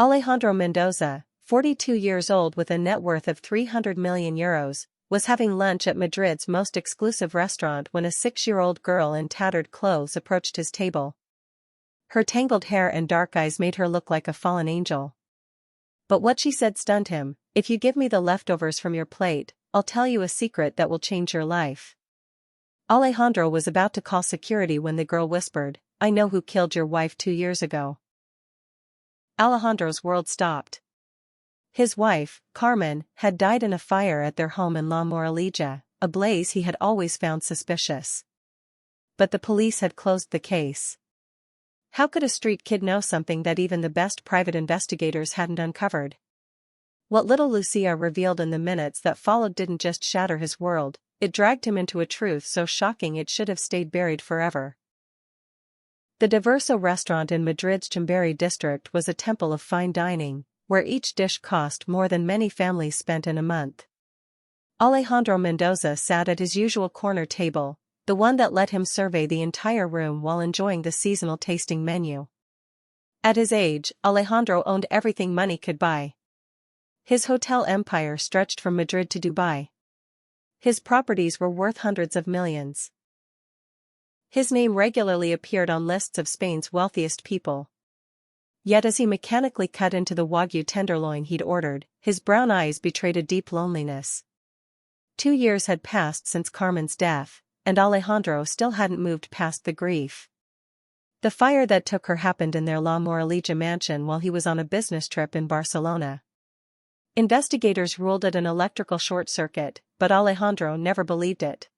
Alejandro Mendoza, 42 years old with a net worth of €300 million, was having lunch at Madrid's most exclusive restaurant when a 6-year-old girl in tattered clothes approached his table. Her tangled hair and dark eyes made her look like a fallen angel. But what she said stunned him. "If you give me the leftovers from your plate, I'll tell you a secret that will change your life." Alejandro was about to call security when the girl whispered, "I know who killed your wife 2 years ago." Alejandro's world stopped. His wife, Carmen, had died in a fire at their home in La Moralilla, a blaze he had always found suspicious. But the police had closed the case. How could a street kid know something that even the best private investigators hadn't uncovered? What little Lucia revealed in the minutes that followed didn't just shatter his world, it dragged him into a truth so shocking it should have stayed buried forever. The Diverso restaurant in Madrid's Chamberí district was a temple of fine dining, where each dish cost more than many families spent in a month. Alejandro Mendoza sat at his usual corner table, the one that let him survey the entire room while enjoying the seasonal tasting menu. At his age, Alejandro owned everything money could buy. His hotel empire stretched from Madrid to Dubai. His properties were worth hundreds of millions. His name regularly appeared on lists of Spain's wealthiest people. Yet as he mechanically cut into the Wagyu tenderloin he'd ordered, his brown eyes betrayed a deep loneliness. 2 years had passed since Carmen's death, and Alejandro still hadn't moved past the grief. The fire that took her happened in their La Moralilla mansion while he was on a business trip in Barcelona. Investigators ruled it an electrical short circuit, but Alejandro never believed it.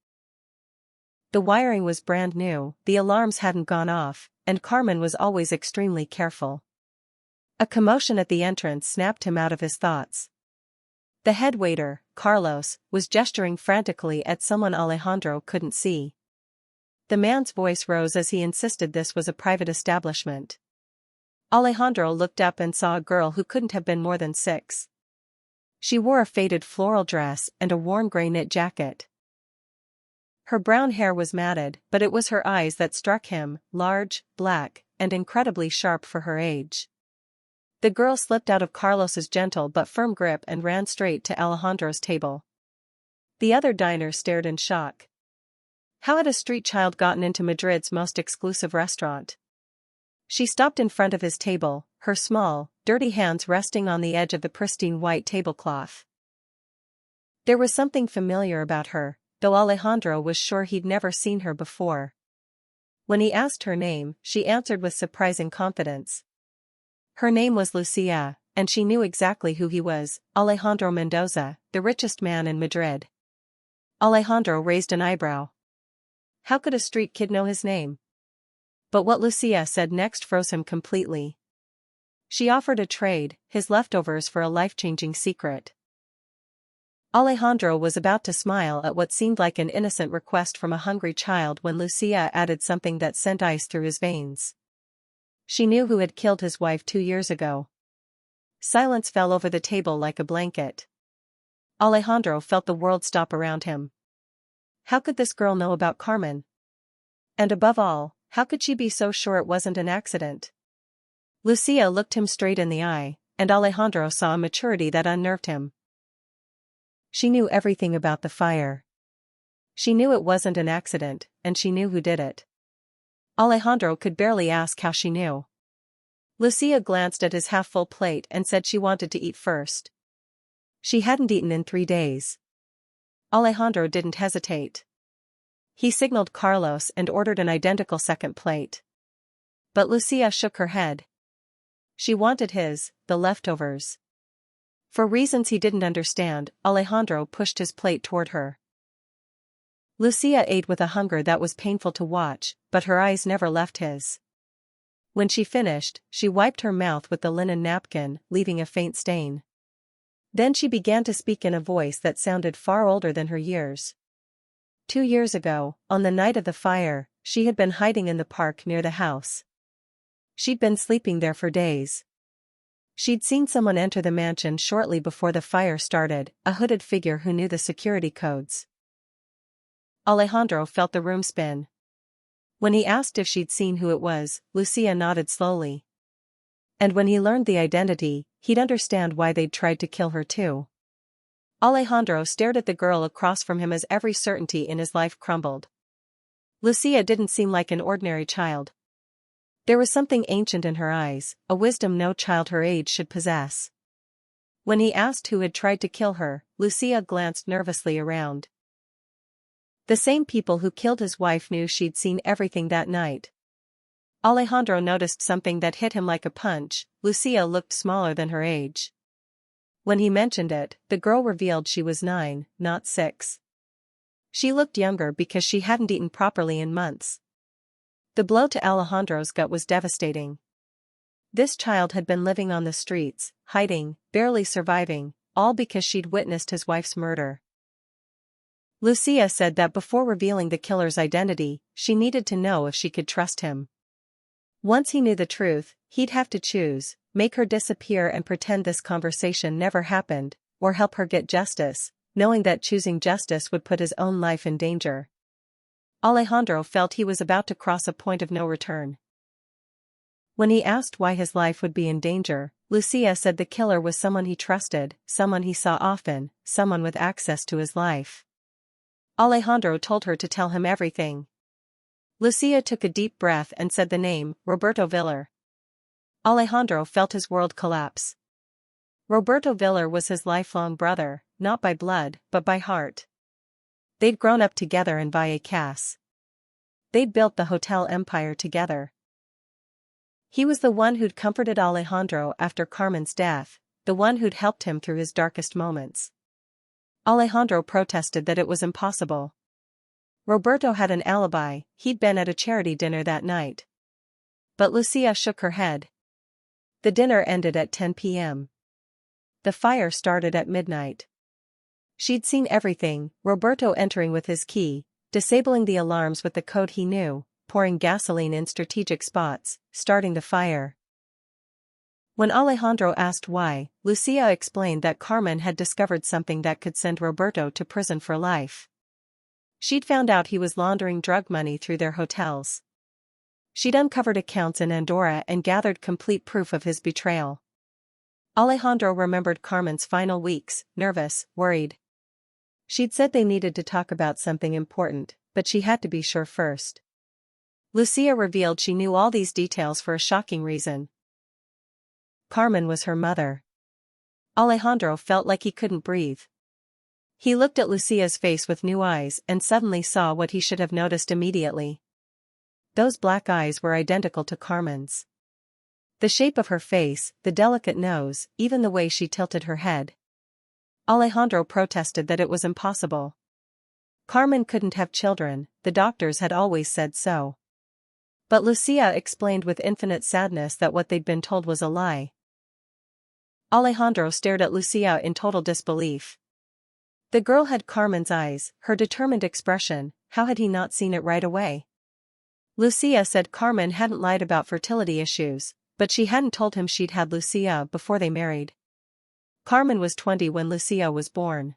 The wiring was brand new, the alarms hadn't gone off, and Carmen was always extremely careful. A commotion at the entrance snapped him out of his thoughts. The head waiter, Carlos, was gesturing frantically at someone Alejandro couldn't see. The man's voice rose as he insisted this was a private establishment. Alejandro looked up and saw a girl who couldn't have been more than 6. She wore a faded floral dress and a worn gray knit jacket. Her brown hair was matted, but it was her eyes that struck him, large, black, and incredibly sharp for her age. The girl slipped out of Carlos's gentle but firm grip and ran straight to Alejandro's table. The other diners stared in shock. How had a street child gotten into Madrid's most exclusive restaurant? She stopped in front of his table, her small, dirty hands resting on the edge of the pristine white tablecloth. There was something familiar about her, though Alejandro was sure he'd never seen her before. When he asked her name, she answered with surprising confidence. Her name was Lucia, and she knew exactly who he was, Alejandro Mendoza, the richest man in Madrid. Alejandro raised an eyebrow. How could a street kid know his name? But what Lucia said next froze him completely. She offered a trade, his leftovers for a life-changing secret. Alejandro was about to smile at what seemed like an innocent request from a hungry child when Lucia added something that sent ice through his veins. She knew who had killed his wife 2 years ago. Silence fell over the table like a blanket. Alejandro felt the world stop around him. How could this girl know about Carmen? And above all, how could she be so sure it wasn't an accident? Lucia looked him straight in the eye, and Alejandro saw a maturity that unnerved him. She knew everything about the fire. She knew it wasn't an accident, and she knew who did it. Alejandro could barely ask how she knew. Lucia glanced at his half-full plate and said she wanted to eat first. She hadn't eaten in 3 days. Alejandro didn't hesitate. He signaled Carlos and ordered an identical second plate. But Lucia shook her head. She wanted the leftovers. For reasons he didn't understand, Alejandro pushed his plate toward her. Lucia ate with a hunger that was painful to watch, but her eyes never left his. When she finished, she wiped her mouth with the linen napkin, leaving a faint stain. Then she began to speak in a voice that sounded far older than her years. 2 years ago, on the night of the fire, she had been hiding in the park near the house. She'd been sleeping there for days. She'd seen someone enter the mansion shortly before the fire started, a hooded figure who knew the security codes. Alejandro felt the room spin. When he asked if she'd seen who it was, Lucia nodded slowly. And when he learned the identity, he'd understand why they'd tried to kill her too. Alejandro stared at the girl across from him as every certainty in his life crumbled. Lucia didn't seem like an ordinary child. There was something ancient in her eyes, a wisdom no child her age should possess. When he asked who had tried to kill her, Lucia glanced nervously around. The same people who killed his wife knew she'd seen everything that night. Alejandro noticed something that hit him like a punch. Lucia looked smaller than her age. When he mentioned it, the girl revealed she was 9, not 6. She looked younger because she hadn't eaten properly in months. The blow to Alejandro's gut was devastating. This child had been living on the streets, hiding, barely surviving, all because she'd witnessed his wife's murder. Lucia said that before revealing the killer's identity, she needed to know if she could trust him. Once he knew the truth, he'd have to choose, make her disappear and pretend this conversation never happened, or help her get justice, knowing that choosing justice would put his own life in danger. Alejandro felt he was about to cross a point of no return. When he asked why his life would be in danger, Lucia said the killer was someone he trusted, someone he saw often, someone with access to his life. Alejandro told her to tell him everything. Lucia took a deep breath and said the name, Roberto Villar. Alejandro felt his world collapse. Roberto Villar was his lifelong brother, not by blood, but by heart. They'd grown up together in Vallecas. They'd built the hotel empire together. He was the one who'd comforted Alejandro after Carmen's death, the one who'd helped him through his darkest moments. Alejandro protested that it was impossible. Roberto had an alibi, he'd been at a charity dinner that night. But Lucia shook her head. The dinner ended at 10 p.m. The fire started at midnight. She'd seen everything, Roberto entering with his key, disabling the alarms with the code he knew, pouring gasoline in strategic spots, starting the fire. When Alejandro asked why, Lucia explained that Carmen had discovered something that could send Roberto to prison for life. She'd found out he was laundering drug money through their hotels. She'd uncovered accounts in Andorra and gathered complete proof of his betrayal. Alejandro remembered Carmen's final weeks, nervous, worried. She'd said they needed to talk about something important, but she had to be sure first. Lucia revealed she knew all these details for a shocking reason. Carmen was her mother. Alejandro felt like he couldn't breathe. He looked at Lucia's face with new eyes and suddenly saw what he should have noticed immediately. Those black eyes were identical to Carmen's. The shape of her face, the delicate nose, even the way she tilted her head. Alejandro protested that it was impossible. Carmen couldn't have children, the doctors had always said so. But Lucia explained with infinite sadness that what they'd been told was a lie. Alejandro stared at Lucia in total disbelief. The girl had Carmen's eyes, her determined expression, how had he not seen it right away? Lucia said Carmen hadn't lied about fertility issues, but she hadn't told him she'd had Lucia before they married. Carmen was 20 when Lucia was born.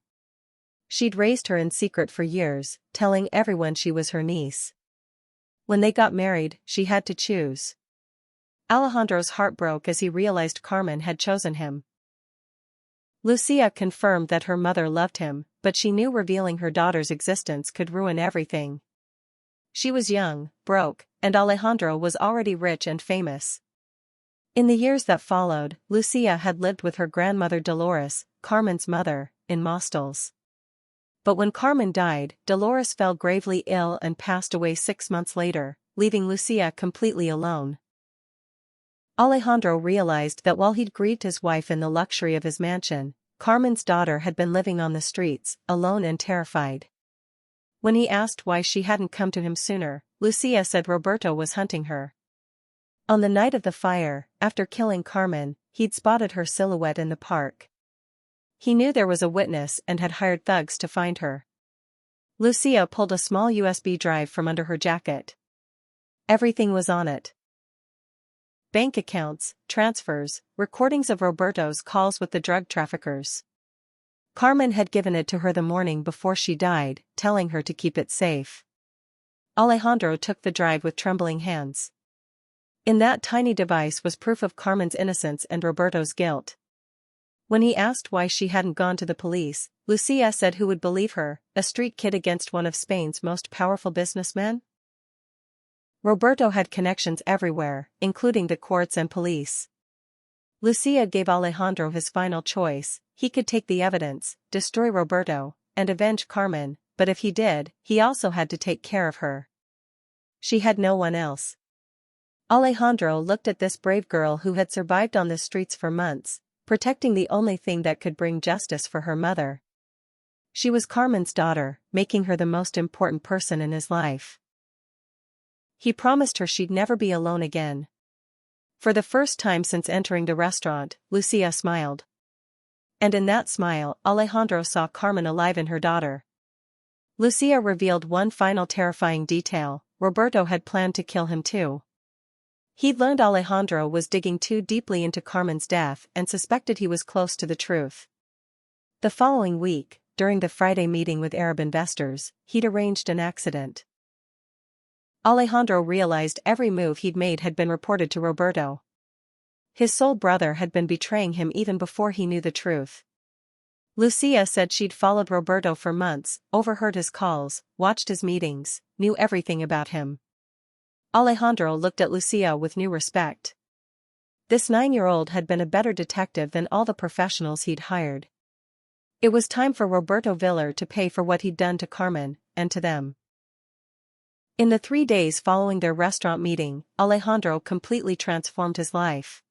She'd raised her in secret for years, telling everyone she was her niece. When they got married, she had to choose. Alejandro's heart broke as he realized Carmen had chosen him. Lucia confirmed that her mother loved him, but she knew revealing her daughter's existence could ruin everything. She was young, broke, and Alejandro was already rich and famous. In the years that followed, Lucia had lived with her grandmother Dolores, Carmen's mother, in Mostels. But when Carmen died, Dolores fell gravely ill and passed away 6 months later, leaving Lucia completely alone. Alejandro realized that while he'd grieved his wife in the luxury of his mansion, Carmen's daughter had been living on the streets, alone and terrified. When he asked why she hadn't come to him sooner, Lucia said Roberto was hunting her. On the night of the fire, after killing Carmen, he'd spotted her silhouette in the park. He knew there was a witness and had hired thugs to find her. Lucia pulled a small USB drive from under her jacket. Everything was on it. Bank accounts, transfers, recordings of Roberto's calls with the drug traffickers. Carmen had given it to her the morning before she died, telling her to keep it safe. Alejandro took the drive with trembling hands. In that tiny device was proof of Carmen's innocence and Roberto's guilt. When he asked why she hadn't gone to the police, Lucia said who would believe her, a street kid against one of Spain's most powerful businessmen? Roberto had connections everywhere, including the courts and police. Lucia gave Alejandro his final choice: he could take the evidence, destroy Roberto, and avenge Carmen, but if he did, he also had to take care of her. She had no one else. Alejandro looked at this brave girl who had survived on the streets for months, protecting the only thing that could bring justice for her mother. She was Carmen's daughter, making her the most important person in his life. He promised her she'd never be alone again. For the first time since entering the restaurant, Lucia smiled. And in that smile, Alejandro saw Carmen alive in her daughter. Lucia revealed one final terrifying detail: Roberto had planned to kill him too. He'd learned Alejandro was digging too deeply into Carmen's death and suspected he was close to the truth. The following week, during the Friday meeting with Arab investors, he'd arranged an accident. Alejandro realized every move he'd made had been reported to Roberto. His soul brother had been betraying him even before he knew the truth. Lucia said she'd followed Roberto for months, overheard his calls, watched his meetings, knew everything about him. Alejandro looked at Lucia with new respect. This 9-year-old had been a better detective than all the professionals he'd hired. It was time for Roberto Villar to pay for what he'd done to Carmen, and to them. In the 3 days following their restaurant meeting, Alejandro completely transformed his life.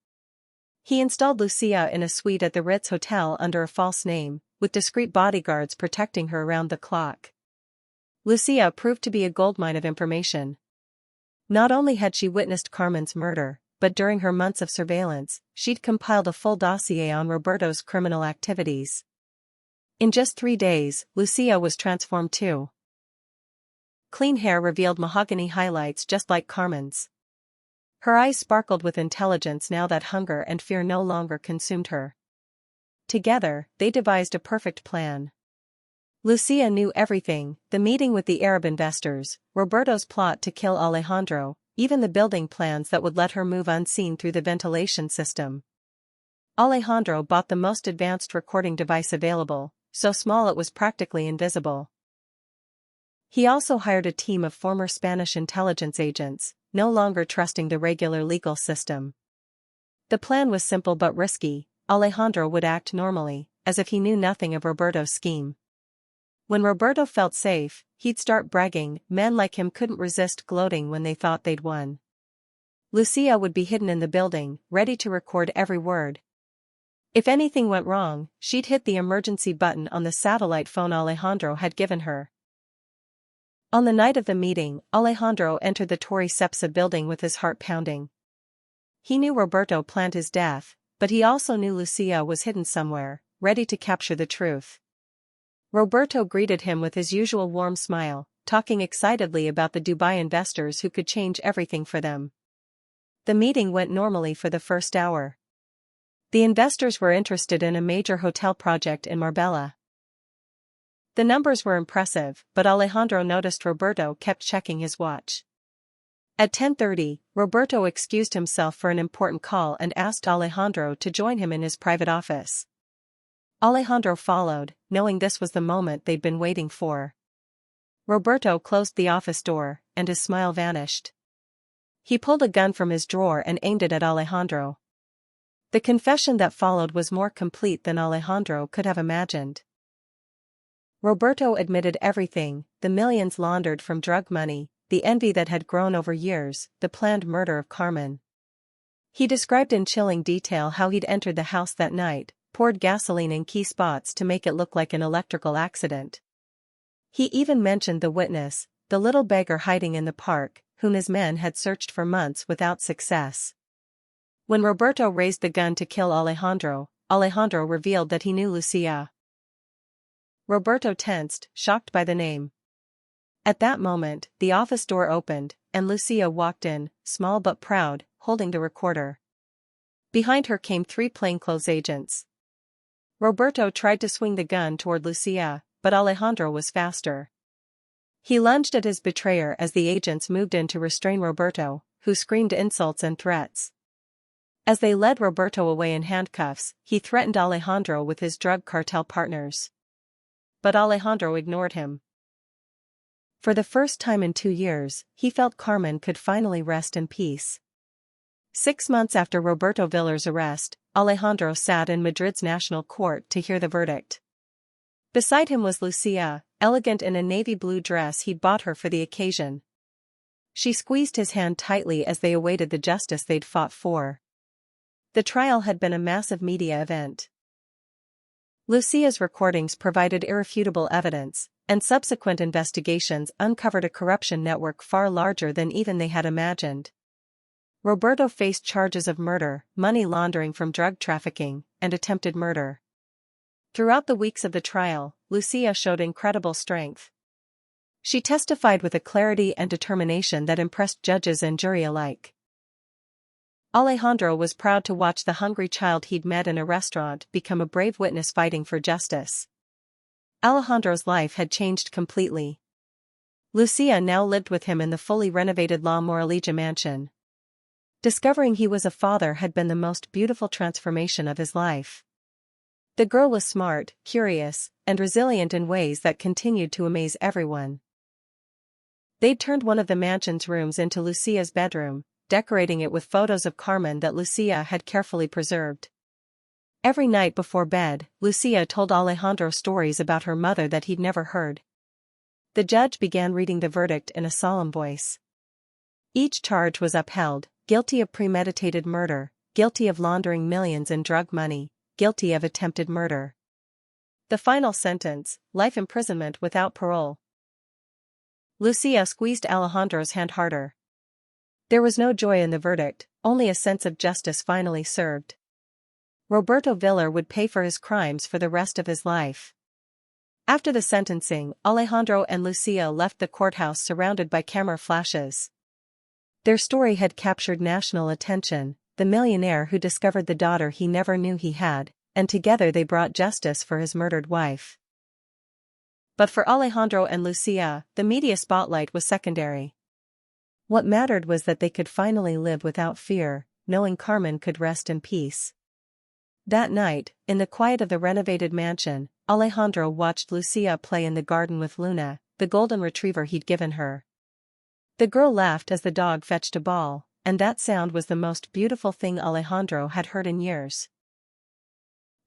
He installed Lucia in a suite at the Ritz Hotel under a false name, with discreet bodyguards protecting her around the clock. Lucia proved to be a goldmine of information. Not only had she witnessed Carmen's murder, but during her months of surveillance, she'd compiled a full dossier on Roberto's criminal activities. In just 3 days, Lucia was transformed too. Clean hair revealed mahogany highlights just like Carmen's. Her eyes sparkled with intelligence now that hunger and fear no longer consumed her. Together, they devised a perfect plan. Lucia knew everything: the meeting with the Arab investors, Roberto's plot to kill Alejandro, even the building plans that would let her move unseen through the ventilation system. Alejandro bought the most advanced recording device available, so small it was practically invisible. He also hired a team of former Spanish intelligence agents, no longer trusting the regular legal system. The plan was simple but risky: Alejandro would act normally, as if he knew nothing of Roberto's scheme. When Roberto felt safe, he'd start bragging. Men like him couldn't resist gloating when they thought they'd won. Lucia would be hidden in the building, ready to record every word. If anything went wrong, she'd hit the emergency button on the satellite phone Alejandro had given her. On the night of the meeting, Alejandro entered the Torre Cepsa building with his heart pounding. He knew Roberto planned his death, but he also knew Lucia was hidden somewhere, ready to capture the truth. Roberto greeted him with his usual warm smile, talking excitedly about the Dubai investors who could change everything for them. The meeting went normally for the first hour. The investors were interested in a major hotel project in Marbella. The numbers were impressive, but Alejandro noticed Roberto kept checking his watch. At 10:30, Roberto excused himself for an important call and asked Alejandro to join him in his private office. Alejandro followed, knowing this was the moment they'd been waiting for. Roberto closed the office door, and his smile vanished. He pulled a gun from his drawer and aimed it at Alejandro. The confession that followed was more complete than Alejandro could have imagined. Roberto admitted everything: the millions laundered from drug money, the envy that had grown over years, the planned murder of Carmen. He described in chilling detail how he'd entered the house that night, poured gasoline in key spots to make it look like an electrical accident. He even mentioned the witness, the little beggar hiding in the park, whom his men had searched for months without success. When Roberto raised the gun to kill Alejandro, Alejandro revealed that he knew Lucia. Roberto tensed, shocked by the name. At that moment, the office door opened, and Lucia walked in, small but proud, holding the recorder. Behind her came 3 plainclothes agents. Roberto tried to swing the gun toward Lucia, but Alejandro was faster. He lunged at his betrayer as the agents moved in to restrain Roberto, who screamed insults and threats. As they led Roberto away in handcuffs, he threatened Alejandro with his drug cartel partners. But Alejandro ignored him. For the first time in 2 years, he felt Carmen could finally rest in peace. 6 months after Roberto Villar's arrest, Alejandro sat in Madrid's National Court to hear the verdict. Beside him was Lucia, elegant in a navy blue dress he'd bought her for the occasion. She squeezed his hand tightly as they awaited the justice they'd fought for. The trial had been a massive media event. Lucia's recordings provided irrefutable evidence, and subsequent investigations uncovered a corruption network far larger than even they had imagined. Roberto faced charges of murder, money laundering from drug trafficking, and attempted murder. Throughout the weeks of the trial, Lucia showed incredible strength. She testified with a clarity and determination that impressed judges and jury alike. Alejandro was proud to watch the hungry child he'd met in a restaurant become a brave witness fighting for justice. Alejandro's life had changed completely. Lucia now lived with him in the fully renovated La Moraleja mansion. Discovering he was a father had been the most beautiful transformation of his life. The girl was smart, curious, and resilient in ways that continued to amaze everyone. They'd turned one of the mansion's rooms into Lucia's bedroom, decorating it with photos of Carmen that Lucia had carefully preserved. Every night before bed, Lucia told Alejandro stories about her mother that he'd never heard. The judge began reading the verdict in a solemn voice. Each charge was upheld: guilty of premeditated murder, guilty of laundering millions in drug money, guilty of attempted murder. The final sentence: life imprisonment without parole. Lucia squeezed Alejandro's hand harder. There was no joy in the verdict, only a sense of justice finally served. Roberto Villar would pay for his crimes for the rest of his life. After the sentencing, Alejandro and Lucia left the courthouse surrounded by camera flashes. Their story had captured national attention, the millionaire who discovered the daughter he never knew he had, and together they brought justice for his murdered wife. But for Alejandro and Lucia, the media spotlight was secondary. What mattered was that they could finally live without fear, knowing Carmen could rest in peace. That night, in the quiet of the renovated mansion, Alejandro watched Lucia play in the garden with Luna, the golden retriever he'd given her. The girl laughed as the dog fetched a ball, and that sound was the most beautiful thing Alejandro had heard in years.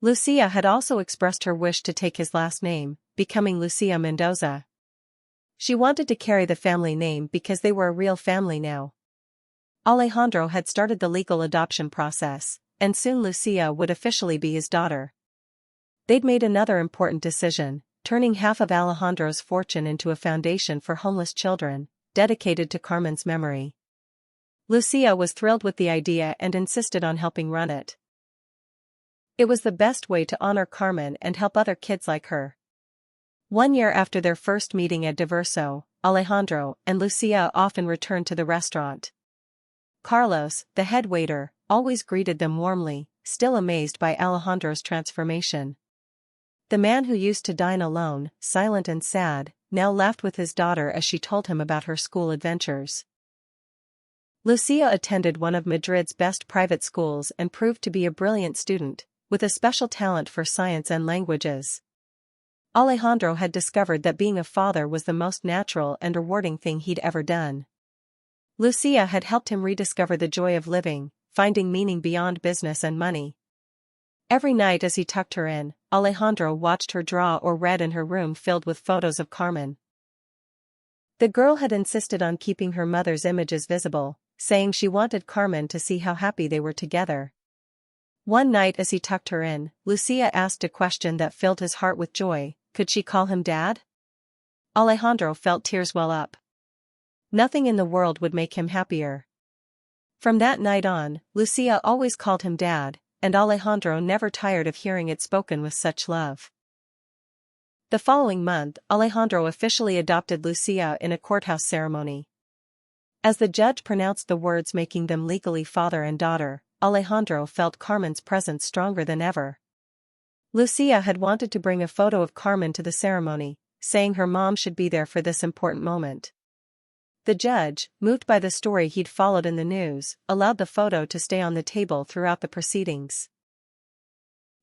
Lucia had also expressed her wish to take his last name, becoming Lucia Mendoza. She wanted to carry the family name because they were a real family now. Alejandro had started the legal adoption process, and soon Lucia would officially be his daughter. They'd made another important decision, turning half of Alejandro's fortune into a foundation for homeless children, dedicated to Carmen's memory. Lucia was thrilled with the idea and insisted on helping run it. It was the best way to honor Carmen and help other kids like her. 1 year after their first meeting at Diverso, Alejandro and Lucia often returned to the restaurant. Carlos, the head waiter, always greeted them warmly, still amazed by Alejandro's transformation. The man who used to dine alone, silent and sad, now laughed with his daughter as she told him about her school adventures. Lucia attended one of Madrid's best private schools and proved to be a brilliant student, with a special talent for science and languages. Alejandro had discovered that being a father was the most natural and rewarding thing he'd ever done. Lucia had helped him rediscover the joy of living, finding meaning beyond business and money. Every night as he tucked her in, Alejandro watched her draw or read in her room filled with photos of Carmen. The girl had insisted on keeping her mother's images visible, saying she wanted Carmen to see how happy they were together. One night as he tucked her in, Lucia asked a question that filled his heart with joy: could she call him Dad? Alejandro felt tears well up. Nothing in the world would make him happier. From that night on, Lucia always called him Dad, and Alejandro never tired of hearing it spoken with such love. The following month, Alejandro officially adopted Lucia in a courthouse ceremony. As the judge pronounced the words making them legally father and daughter, Alejandro felt Carmen's presence stronger than ever. Lucia had wanted to bring a photo of Carmen to the ceremony, saying her mom should be there for this important moment. The judge, moved by the story he'd followed in the news, allowed the photo to stay on the table throughout the proceedings.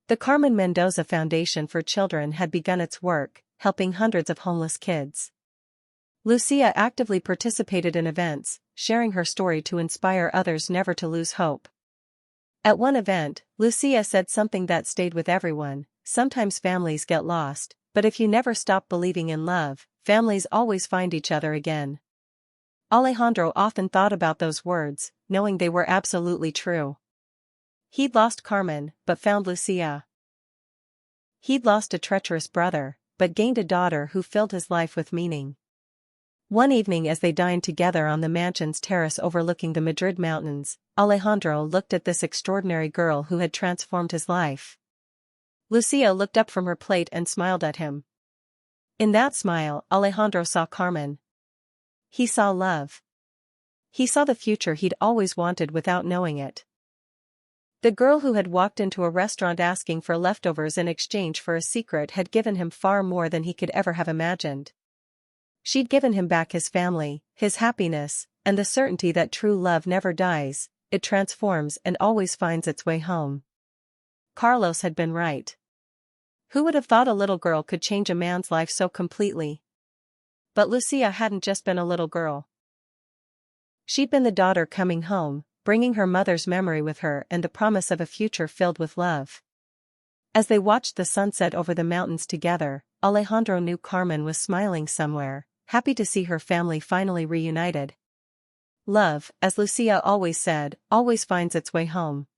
The Carmen Mendoza Foundation for Children had begun its work, helping hundreds of homeless kids. Lucia actively participated in events, sharing her story to inspire others never to lose hope. At one event, Lucia said something that stayed with everyone: "Sometimes families get lost, but if you never stop believing in love, families always find each other again." Alejandro often thought about those words, knowing they were absolutely true. He'd lost Carmen, but found Lucia. He'd lost a treacherous brother, but gained a daughter who filled his life with meaning. One evening as they dined together on the mansion's terrace overlooking the Madrid mountains, Alejandro looked at this extraordinary girl who had transformed his life. Lucia looked up from her plate and smiled at him. In that smile, Alejandro saw Carmen. He saw love. He saw the future he'd always wanted without knowing it. The girl who had walked into a restaurant asking for leftovers in exchange for a secret had given him far more than he could ever have imagined. She'd given him back his family, his happiness, and the certainty that true love never dies, it transforms and always finds its way home. Carlos had been right. Who would have thought a little girl could change a man's life so completely? But Lucia hadn't just been a little girl. She'd been the daughter coming home, bringing her mother's memory with her and the promise of a future filled with love. As they watched the sunset over the mountains together, Alejandro knew Carmen was smiling somewhere, happy to see her family finally reunited. Love, as Lucia always said, always finds its way home.